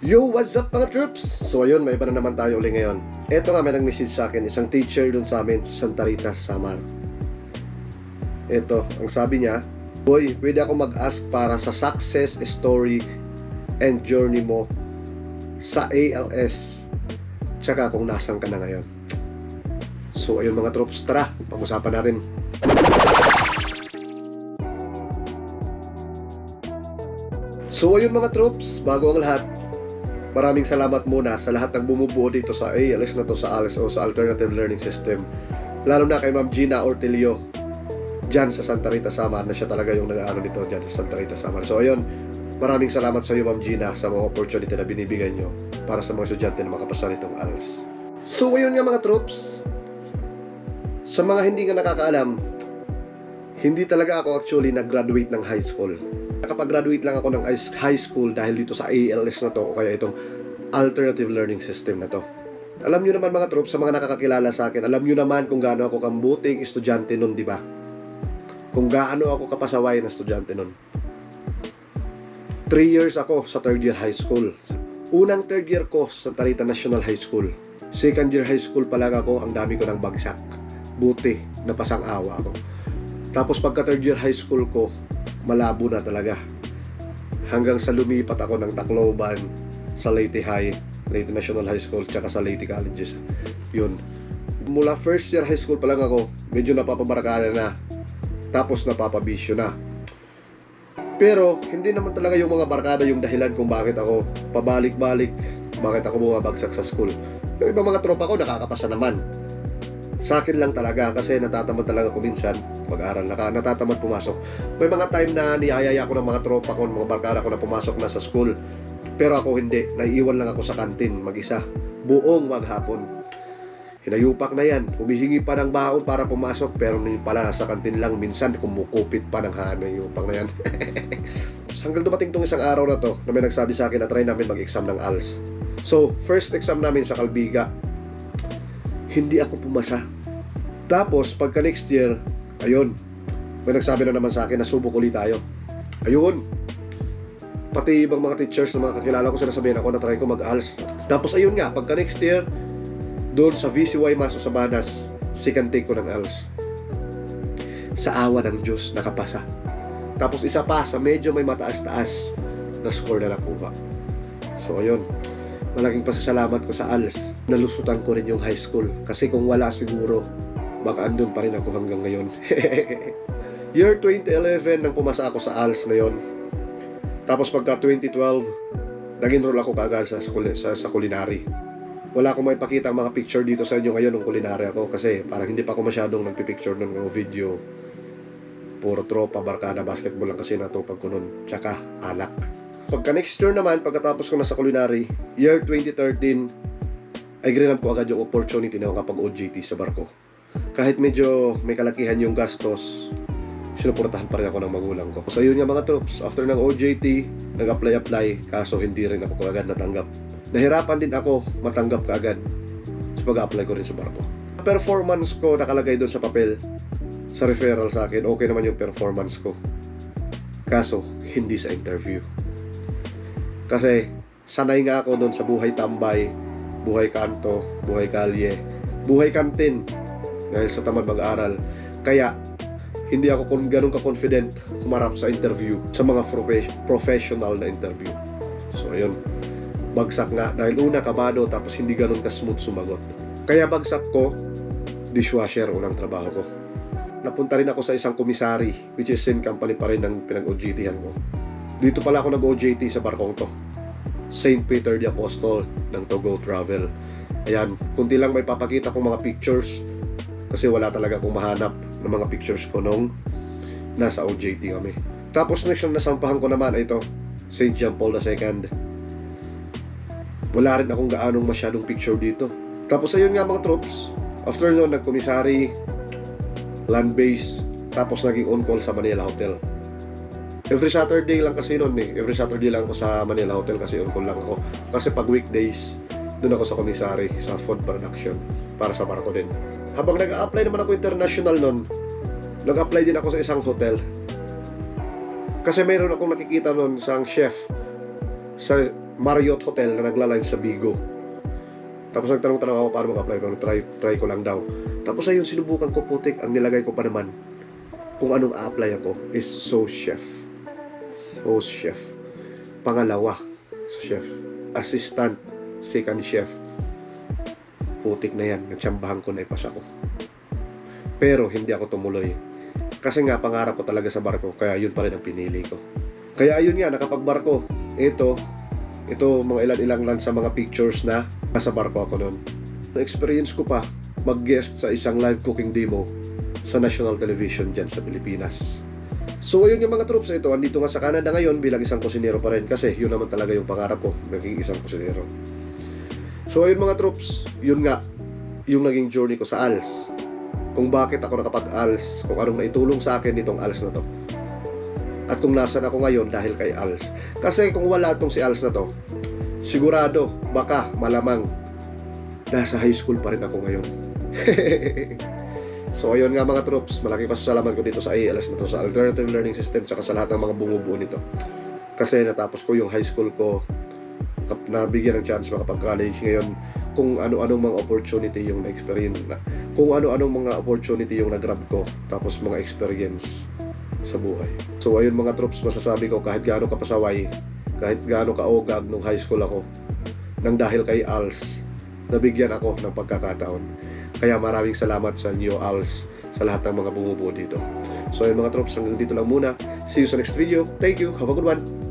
Yo, what's up mga troops? So ayun, may iba na naman tayo uli ngayon. Eto nga, may nag-message sa akin, isang teacher dun sa amin sa Santa Rita, Samar. Eto, ang sabi niya, boy, pwede ako mag-ask para sa success story and journey mo sa ALS, tsaka kung nasan ka na ngayon. So ayun mga troops, tara, pag-usapan natin. So ayun mga troops, bago ang lahat, maraming salamat muna sa lahat ng bumubuo dito sa ALS na to, sa ALS o sa Alternative Learning System. Lalo na kay Ma'am Gina Ortelio dyan sa Santa Rita, Samar, na siya talaga yung nag-aano nito dyan sa Santa Rita, Samar. So ayun, maraming salamat sa iyo Ma'am Gina sa mga opportunity na binibigay nyo para sa mga estudyante na makapasa nitong ALS. So ayun nga mga troops, sa mga hindi nga nakakaalam, hindi talaga ako actually nag-graduate ng high school. Nakapag-graduate lang ako ng high school dahil dito sa ALS na to o kaya itong Alternative Learning System na to. Alam nyo naman mga troops, sa mga nakakakilala sa akin, alam nyo naman kung gaano ako kambuting estudyante nun, di ba? Kung gaano ako kapasaway na estudyante nun. 3 years ako sa third year high school. Unang third year ko sa Santa Rita National High School. Second year high school pa lang ako, ang dami ko ng bagsak. Buti, napasang awa ako. Tapos pagka third year high school ko, malabo na talaga. Hanggang sa lumipat ako ng Tacloban, sa Leyte High, Leyte National High School, tsaka sa Leyte Colleges. Yun. Mula first year high school pa lang ako, medyo napapabarakada na. Tapos napapabisyo na. Pero, hindi naman talaga yung mga barkada yung dahilan kung bakit ako pabalik-balik, bakit ako bumabagsak sa school. Yung ibang mga tropa ko, nakakapasa naman. Sa akin lang talaga, kasi natatamad talaga ko minsan mag-aral, natatamad pumasok. May mga time na niyayaya ko ng mga tropa ko, mga barkada ko na pumasok na sa school. Pero ako hindi, naiiwan lang ako sa kantin mag-isa, buong maghapon. Hinayupak na yan, humihingi pa ng baon para pumasok, pero pala nasa kantin lang, minsan kumukupit pa ng hinayupak na yan. Hanggang dumating tong isang araw na to, na may nagsabi sa akin na try namin mag-exam ng ALS. So, first exam namin sa Calbiga, hindi ako pumasa. Tapos, pagka next year, ayun, may nagsabi na naman sa akin na subok ulit tayo. Ayun, pati ibang mga teachers na mga kakilala ko, sinasabihan ako na try ko mag-ALS. Tapos ayun nga, pagka next year, doon sa VCY Maso Sabanas, second take ko ng ALS. Sa awa ng Diyos, nakapasa. Tapos isa pa, sa medyo may mataas-taas na score na nakuha. So ayun, malaking pasasalamat ko sa ALS. Nalusutan ko rin yung high school. Kasi kung wala siguro, baka andun pa rin ako hanggang ngayon. Year 2011 nang pumasa ako sa ALS na yon. Tapos pagka 2012, nag-enroll ako kaagad sa culinary. Wala akong may pakita ang mga picture dito sa inyo ngayon ng culinary ako. Kasi parang hindi pa ako masyadong nagpipicture ng video. Puro tropa, barkada, basketball lang kasi natupag ko nun. Tsaka anak. Pagka next year naman, pagkatapos ko na sa culinary, year 2013, ay grinam ko agad yung opportunity na makapag-OJT sa barko. Kahit medyo may kalakihan yung gastos, sinuportahan pa rin ako ng magulang ko. So yun nga mga troops, after ng OJT, nag-apply, kaso hindi rin ako kaagad natanggap. Nahirapan din ako matanggap kaagad sa pag-apply ko rin sa barko. Performance ko nakalagay doon sa papel, sa referral sa akin, okay naman yung performance ko. Kaso, hindi sa interview. Kasi sanay nga ako doon sa buhay tambay, buhay kanto, buhay kalye, buhay kantin dahil sa tamad mag-aral. Kaya hindi ako ganun ka-confident humarap sa interview, sa mga professional na interview. So ayun, bagsak nga dahil una kabado, tapos hindi ganun ka-smooth sumagot. Kaya bagsak ko, dishwasher unang trabaho ko. Napunta rin ako sa isang komisari, which is same company pa rin ng pinag-OJT-han ko. Dito pala ako nag-OJT sa barkong to, St. Peter the Apostle ng Togo Travel. Ayan, kunti lang may papakita kong mga pictures kasi wala talaga akong mahanap ng mga pictures ko nung nasa OJT kami. Tapos next na nasampahan ko naman ay ito, St. John Paul II. Wala rin akong gaanong masyadong picture dito. Tapos ayun nga mga troops, after nun nagkomisary, land base, tapos naging on call sa Manila Hotel. Every Saturday lang kasi noon Every Saturday lang ako sa Manila Hotel kasi on call lang ako. Kasi pag weekdays, doon ako sa komisari, sa food production, para sa barko din. Habang nag-a-apply naman ako international noon, nag-apply din ako sa isang hotel. Kasi mayroon akong nakikita noon sa chef sa Marriott Hotel na nagla-live sa Bigo. Tapos nagtanong-tanong ako paano mag-apply ko. Try ko lang daw. Tapos ayun, sinubukan ko, putik. Ang nilagay ko pa naman kung anong a-apply ako is sous chef. Sous chef. Pangalawa sa chef. Assistant. Second chef. Putik na yan. Nagtsambahan ko na ipas ako. Pero hindi ako tumuloy. Kasi nga pangarap ko talaga sa barko. Kaya yun pa rin ang pinili ko. Kaya ayun nga, nakapagbarko. Ito mga ilan-ilang lang sa mga pictures na nasa barko ako noon. Na-experience ko pa mag-guest sa isang live cooking demo sa national television dyan sa Pilipinas. So ayun yung mga troops, ito andito nga sa Canada ngayon bilang isang kusinero pa rin kasi yun naman talaga yung pangarap ko, naging isang kusinero. So ayun mga troops, yun nga yung naging journey ko sa ALS. Kung bakit ako nakapag-ALS, kung anong naitulong sa akin itong ALS na to. At kung nasan ako ngayon dahil kay ALS. Kasi kung wala itong si ALS na to, sigurado, baka, malamang nasa high school pa rin ako ngayon. So ayun nga mga troops, malaking pasasalamat ko dito sa ALS na to, sa Alternative Learning System, tsaka sa lahat ng mga bumubuo nito. Kasi natapos ko yung high school ko, nabigyan ng chance makapag-college. Ngayon, kung ano-anong mga opportunity yung na-experience na, kung ano-anong mga opportunity yung na-grab ko, tapos mga experience sa buhay. So ayun mga troops, masasabi ko kahit gaano ka pasaway, kahit gaano ka ogag nung high school ako, nang dahil kay ALS, nabigyan ako ng pagkakataon. Kaya maraming salamat sa inyo ALS, sa lahat ng mga bumubuo dito. So ayun mga troops, hanggang dito lang muna. See you sa next video. Thank you. Have a good one.